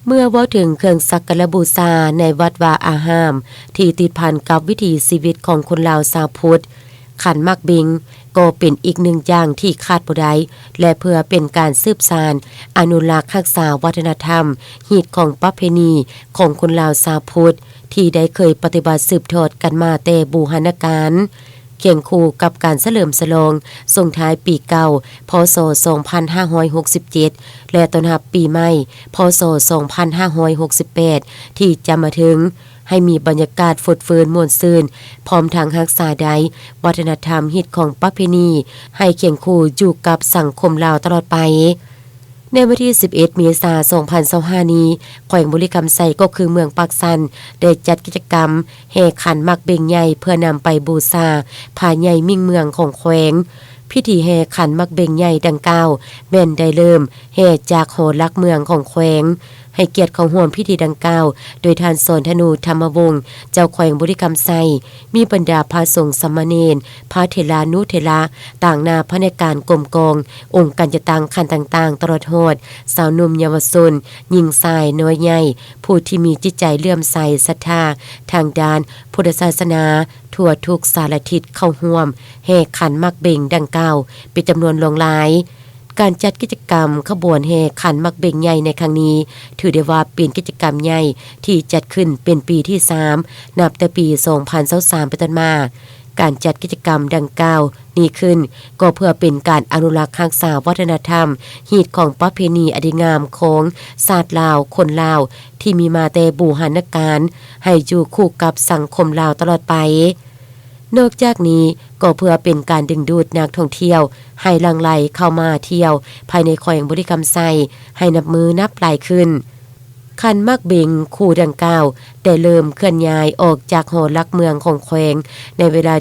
เมื่อว่าถึงเครื่องสักการะบูชาในวัดวาอารามที่ติดพันกับวิถีชีวิตของคนลาวชาวพุทธขันมักบิงก็เป็นอีกหนึ่งอย่างที่ขาดบ่ได้และเพื่อเป็นการสืบสานอนุรักษ์รักษาวัฒนธรรมฮีตของประเพณีของคนลาวชาวพุทธที่ได้เคยปฏิบัติสืบทอดกันมาแต่บูรณาการเคียงคู่กับการเฉลิมฉลองส่งท้ายปีเก่าพศ2567และต้อนรับปีใหม่พศ2568ที่จะมาถึงให้มีบรรยากาศฝุดฟื้นม่วนซื่นพร้อมทางรักษาใดวัฒนธรรมฮิตของประเพณีให้เคียงคู่อยู่กับสังคมลาวตลอดไปในวันที่11เมษายน2025นี้แขวงบุรีคำไซก็คือเมืองปากสันได้จัดกิจกรรมแห่ขันหมักเบงใหญ่เพื่อนำไปบูชาพระใหญ่มิ่งเมืองของแขวงพิธีแห่ขันหมักเบงใหญ่ดังกล่าวแม่นได้เริ่มแห่จากหอลักเมืองของแขวงให้เกียรติของร่วมพิธีดังกล่าวโดยท่านสอนธนูธรรมวงศ์เจ้าแขวงบุรีคำไซมีบรรดาพระสงฆ์สามเณรพระเถรานุเถระต่างนาพระในการกรมกององค์การจะตังขันต่างๆตลอดโหดสาวหนุ่มเยาวชนหญิงชายน้อยใหญ่ผู้ที่มีจิตใจเลื่อมใสศรัทธาทางด้านพุทธศาสนาทั่วทุกสารทิศเข้าร่วมแห่ขันหมักเบงดังกล่าวเป็นจำนวนหลวงหลายการจัดกิจกรรมขบวนแห่ขันหมักเบงใหญ่ในครั้งนี้ถือได้ว่าเป็นกิจกรรมใหญ่ที่จัดขึ้นเป็นปีที่3นับแต่ปี2023เป็นต้นมาการจัดกิจกรรมดังกล่าวนี้ขึ้นก็เพื่อเป็นการอนุรักษ์รักษาวัฒนธรรมฮีตของประเพณีอดีงามของศาสตร์ลาวคนลาวที่มีมาแต่บูรณาการให้อยู่คู่กับสังคมลาวตลอดไปนอกจากนี้ก็เพื่อเป็นการดึงดูดนักท่องเที่ยวให้หลั่งไหลเข้ามาเที่ยวภายในแขวงบุรีคำไซให้นับมือนับหลายขึ้นคันมักเบงคู่ดังกล่าวได้เริ่มเคลื่อนย้ายออกจากหอลักเมืองของแขวงในเวลา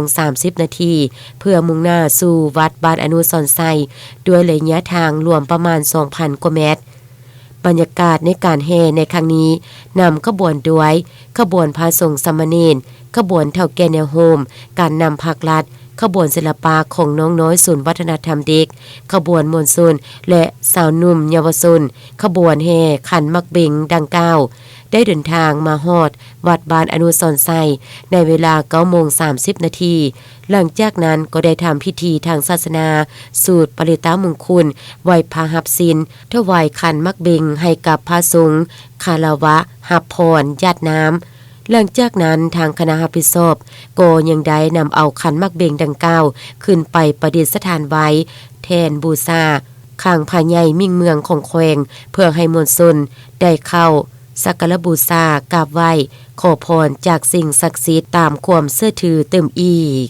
7:30 นาทีเพื่อมุ่งหน้าสู่วัดบ้านอนุสรณ์ไซด้วยระยะทางรวมประมาณ 2,000 กว่าเมตรบรรยากาศในการแห่ในครั้งนี้นำขบวนด้วยขบวนพระสงฆ์สามเณรขบวนเฒ่าแก่แนวโฮมการนำภาครัฐขบวนศิลปะของน้องน้อยศูนย์วัฒนธรรมเด็กขบวนมวลชนและสาวหนุ่มเยาวชนขบวนแห่ขันมักเบงดังกล่าวได้เดินทางมาฮอดวัดบ้านอนุสรณ์ไซในเวลา 9:30 นาทีหลังจากนั้นก็ได้ทำพิธีทางศาสนาสูตรปริตามงคลไหว้พระหับศีลถวายขันมักเบงให้กับพระสงฆ์คารวะหับพรญาติน้ำหลังจากนั้นทางคณะรับผิดชอบก็ยังได้นำเอาขันมักเบงดังกล่าวขึ้นไปประดิษฐานไว้แทนบูชาข้างพระใหญ่มิ่งเมืองของแขวงเพื่อให้มวลชนได้เข้าสักการะบูชากราบไหว้ขอพรจากสิ่งศักดิ์สิทธิ์ตามความเชื่อถือเต็มอีก